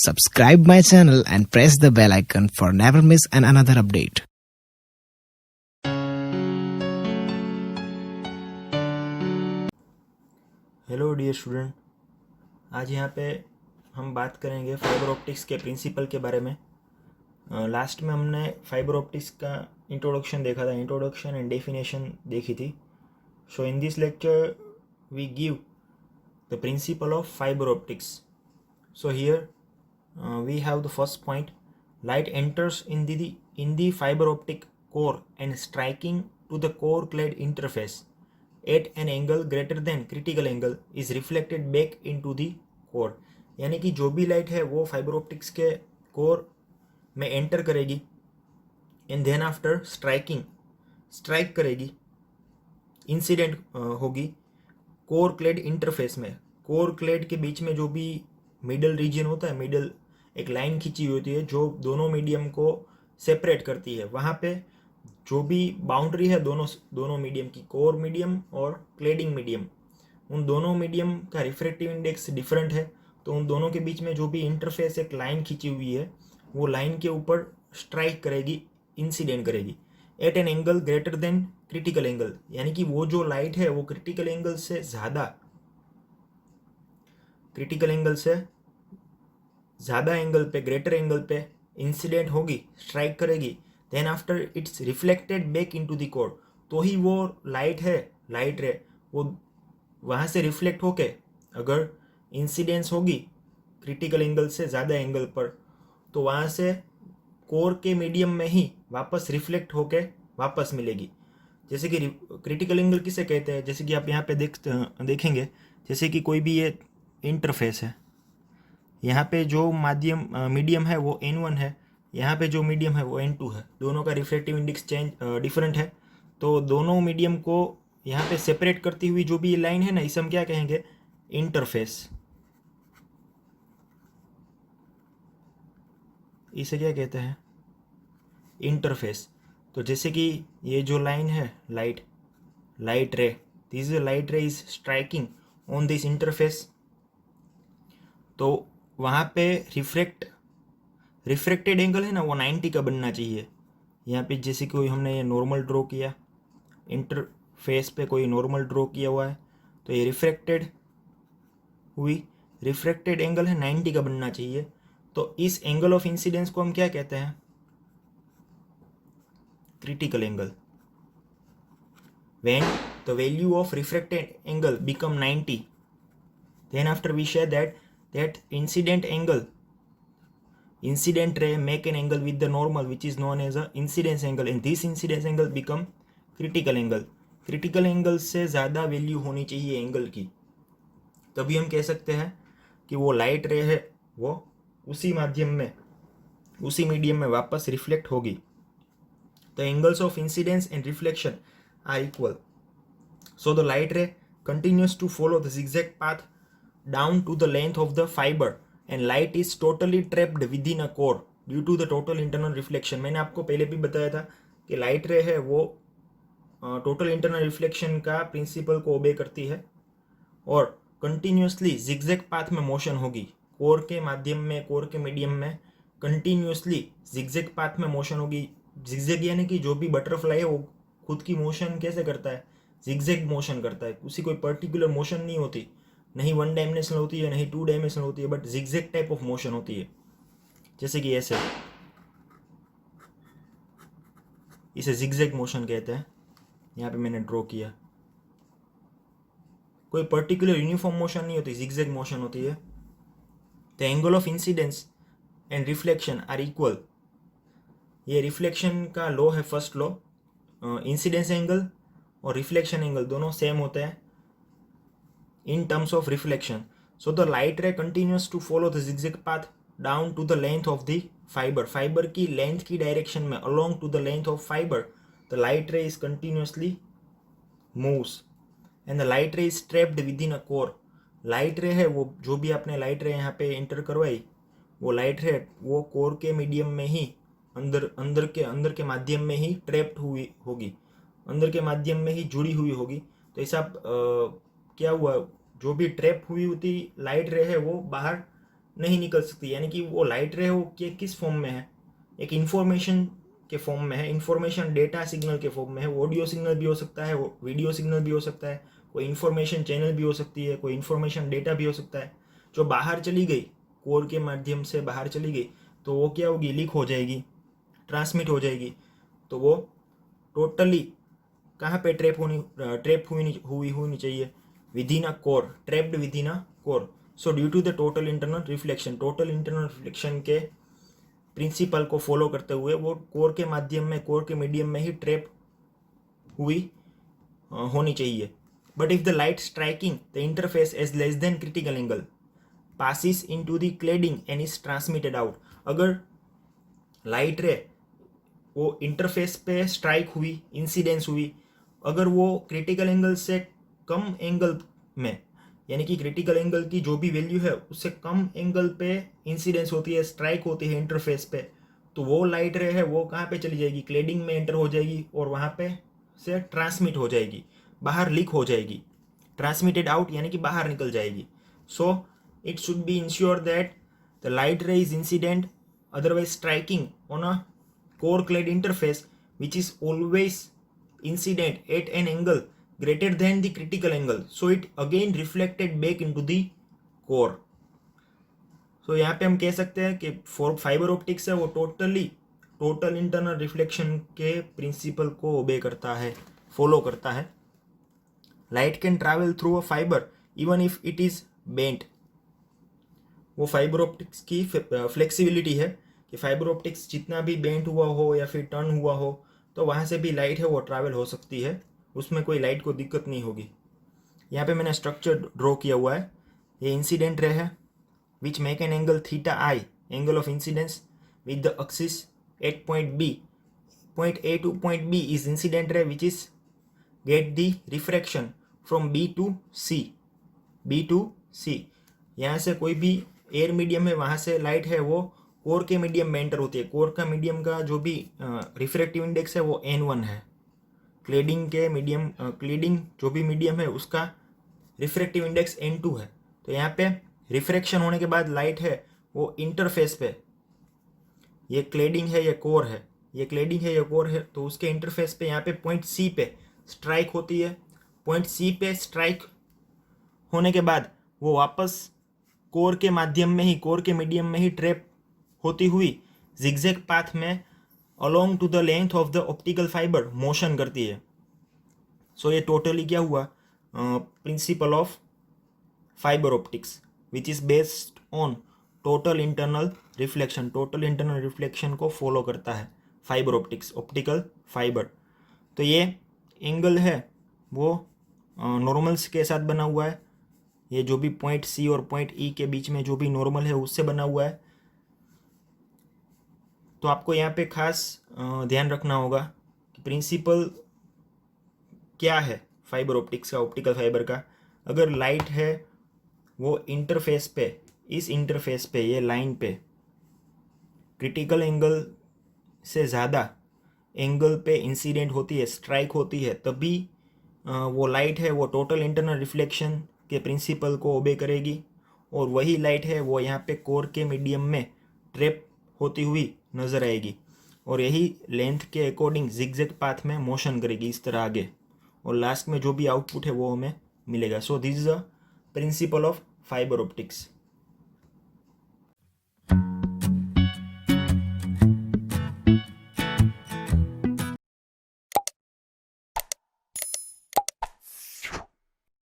Subscribe my channel and press the bell icon for never miss another update. Hello dear student, आज यहाँ पे हम बात करेंगे फाइबर ऑप्टिक्स के प्रिंसिपल के बारे में। लास्ट में हमने फाइबर ऑप्टिक्स का इंट्रोडक्शन देखा था, इंट्रोडक्शन एंड डेफिनेशन देखी थी। So in this lecture we give the principle of fibre optics. So here we have the first point. Light enters in the fibre optic core and striking to the core clad interface at an angle greater than critical angle is reflected back into the core. यानी कि जो भी light है वो fibre optics के core में enter करेगी and then after strike करेगी, इंसिडेंट होगी कोर क्लेड इंटरफेस में. कोर क्लेड के बीच में जो भी मिडल रीजन होता है, मिडल एक लाइन खींची होती है जो दोनों मीडियम को सेपरेट करती है. वहाँ पे जो भी बाउंड्री है दोनों मीडियम की, कोर मीडियम और क्लेडिंग मीडियम, उन दोनों मीडियम का रिफ्रैक्टिव इंडेक्स डिफरेंट है. तो उन दोनों के बीच में जो भी इंटरफेस एक लाइन खींची हुई है वो लाइन के ऊपर स्ट्राइक करेगी, इंसिडेंट करेगी at an angle greater than critical angle. यानी कि वो जो लाइट है वो क्रिटिकल एंगल से ज़्यादा एंगल पे, ग्रेटर एंगल पे इंसिडेंट होगी, स्ट्राइक करेगी. Then after it's reflected back into the core. तो ही वो लाइट रे वो वहाँ से रिफ्लेक्ट होके, अगर इंसिडेंस होगी क्रिटिकल एंगल से ज़्यादा एंगल पर, तो वहाँ से कोर के मीडियम में ही वापस रिफ्लेक्ट होके वापस मिलेगी. जैसे कि क्रिटिकल एंगल किसे कहते हैं, जैसे कि आप यहाँ पे देखेंगे, जैसे कि कोई भी ये इंटरफेस है, यहाँ पे जो मीडियम है वो N1 है, यहाँ पे जो मीडियम है वो N2 है. दोनों का रिफ्रैक्टिव इंडेक्स डिफरेंट है. तो दोनों मीडियम को यहाँ पे सेपरेट करती हुई जो भी ये लाइन है ना, इसे हम क्या कहेंगे, इंटरफेस. इसे क्या कहते हैं, इंटरफेस. तो जैसे कि ये जो लाइन है, लाइट रे, दिस लाइट रे is striking on this interface. तो वहाँ पे रिफ्रैक्टेड एंगल है ना वो 90 का बनना चाहिए. यहाँ पे जैसे कोई हमने ये नॉर्मल ड्रॉ किया, इंटरफेस पे कोई नॉर्मल ड्रॉ किया हुआ है, तो ये रिफ्रैक्टेड एंगल है 90 का बनना चाहिए. तो इस एंगल ऑफ इंसिडेंस को हम क्या कहते हैं, critical angle. When the value of refracted angle become 90, then after we say that incident ray make an angle with the normal which is known as a incidence angle, and this incidence angle become critical angle. Critical angle से ज़्यादा value होनी चाहिए angle की, तभी हम कह सकते हैं कि वो लाइट रे है वो उसी मीडियम में वापस रिफ्लेक्ट होगी. The angles of incidence and reflection are equal. So the light ray continues to follow the zigzag path down to the length of the fiber and light is totally trapped within a core due to the total internal reflection. मैंने आपको पहले भी बताया था कि light रे है वो टोटल इंटरनल रिफ्लेक्शन का प्रिंसिपल को ओबे करती है और कंटिन्यूसली जिगजैग पाथ में मोशन होगी. कोर के मीडियम में कंटिन्यूसली जिगजैग पाथ में मोशन होगी. जिगजैग यानी कि जो भी बटरफ्लाई है वो खुद की मोशन कैसे करता है, जिगजैग मोशन करता है. उसी कोई पर्टिकुलर मोशन नहीं होती, नहीं 1 डायमेंशनल होती है, नहीं 2 डायमेंशनल होती है, but zigzag type of motion होती है. जैसे कि ऐसे, इसे जिगजैग मोशन कहते हैं. यहाँ पे मैंने ड्रॉ किया, कोई पर्टिकुलर यूनिफॉर्म मोशन नहीं होती, जिगजैग मोशन होती है. The angle of incidence and reflection are equal. ये रिफ्लेक्शन का लॉ है, फर्स्ट लॉ. इंसिडेंस एंगल और रिफ्लेक्शन एंगल दोनों सेम होते हैं in terms of reflection. So the light ray continues to follow the zigzag path down to the length of the fiber. Fiber की length की direction में, along to the length of fiber, the light ray is continuously moves and the light ray is trapped within a core. Light ray है वो, जो भी आपने light रे यहाँ पे एंटर करवाई, वो लाइट रे वो कोर के मीडियम में ही अंदर के माध्यम में ही ट्रैप्ड हुई होगी, अंदर के माध्यम में ही जुड़ी हुई होगी. तो ऐसा क्या हुआ, जो भी ट्रैप हुई होती लाइट रे है वो बाहर नहीं निकल सकती, यानी कि वो लाइट रे हो कि किस फॉर्म में है, एक इंफॉर्मेशन के फॉर्म में है, इंफॉर्मेशन डेटा सिग्नल के फॉर्म में है, ऑडियो सिग्नल भी हो सकता है, वीडियो सिग्नल भी हो सकता है, कोई इंफॉर्मेशन चैनल भी हो सकती है, कोई इंफॉर्मेशन डेटा भी हो सकता है, जो बाहर चली गई, कोर के माध्यम से बाहर चली गई तो वो क्या होगी, लीक हो जाएगी, ट्रांसमिट हो जाएगी, तो वो टोटली कहाँ पे ट्रैप हुई होनी चाहिए, within a core, trapped within a core. So due to the total internal reflection के प्रिंसिपल को फॉलो करते हुए वो कोर के माध्यम में, कोर के मीडियम में ही ट्रैप हुई होनी चाहिए। But if the light striking the interface as less than critical angle passes into the cladding and is transmitted out, अगर लाइट रे वो इंटरफेस पे स्ट्राइक हुई, इंसिडेंस हुई, अगर वो क्रिटिकल एंगल से कम एंगल में, यानी कि क्रिटिकल एंगल की जो भी वैल्यू है उससे कम एंगल पे इंसिडेंस होती है, स्ट्राइक होती है इंटरफेस पे, तो वो लाइट रे है वो कहाँ पे चली जाएगी, क्लेडिंग में एंटर हो जाएगी और वहाँ पे से ट्रांसमिट हो जाएगी, बाहर लीक हो जाएगी, ट्रांसमिटेड आउट यानी कि बाहर निकल जाएगी। सो it should be ensured that the light ray is incident, otherwise striking on a core clad interface, which is always incident at an angle greater than the critical angle, so it again reflected back into the core. So यहाँ पे हम कह सकते हैं कि fibre optics है वो total internal reflection के प्रिंसिपल को ओबे करता है, फॉलो करता है। Light can travel through a fibre even if it is bent, वो फाइबर ऑप्टिक्स की फ्लेक्सिबिलिटी है कि फाइबर ऑप्टिक्स जितना भी बेंट हुआ हो या फिर टर्न हुआ हो तो वहाँ से भी लाइट है वो ट्रैवल हो सकती है, उसमें कोई लाइट को दिक्कत नहीं होगी। यहाँ पे मैंने स्ट्रक्चर ड्रॉ किया हुआ है, ये इंसिडेंट रे है which make an angle theta i, angle of incidence with the axis at point B, point A to point B is incident ray which is get the refraction from B to C. यहाँ से कोई भी air medium है वहाँ से light है वो core के मीडियम में एंटर होती है, कोर का मीडियम का जो भी रिफ्रैक्टिव इंडेक्स है वो N1 है, क्लेडिंग जो भी मीडियम है उसका रिफ्रैक्टिव इंडेक्स N2 है। तो यहाँ पे रिफ्रैक्शन होने के बाद लाइट है वो इंटरफेस पे, ये क्लेडिंग है ये कोर है, ये क्लेडिंग है ये कोर है, तो उसके इंटरफेस पे यहाँ पे पॉइंट C पे स्ट्राइक होती है, पॉइंट C पे स्ट्राइक होने के बाद वो वापस कोर के माध्यम में ही, कोर के मीडियम में ही ट्रैप होती हुई जिगजैग पाथ में along to the length of the optical fibre motion करती है। सो ये टोटली क्या हुआ, principle of fibre optics which is based on total internal reflection को फॉलो करता है फाइबर ऑप्टिक्स, ऑप्टिकल फाइबर। तो ये एंगल है वो नॉर्मल्स के साथ बना हुआ है, ये जो भी पॉइंट सी और पॉइंट ई के बीच में जो भी नॉर्मल है उससे बना हुआ है। तो आपको यहाँ पे खास ध्यान रखना होगा कि प्रिंसिपल क्या है फाइबर ऑप्टिक्स का, ऑप्टिकल फाइबर का। अगर लाइट है वो इंटरफेस पे, इस इंटरफेस पे, ये लाइन पे क्रिटिकल एंगल से ज़्यादा एंगल पे इंसिडेंट होती है, स्ट्राइक होती है, तभी वो लाइट है वो टोटल इंटरनल रिफ्लेक्शन के प्रिंसिपल को ओबे करेगी, और वही लाइट है वो यहाँ पे कोर के मीडियम में ट्रैप होती हुई नज़र आएगी, और यही लेंथ के अकॉर्डिंग जिगजैग पाथ में मोशन करेगी इस तरह आगे, और लास्ट में जो भी आउटपुट है वो हमें मिलेगा। So this is a principal of fibre optics.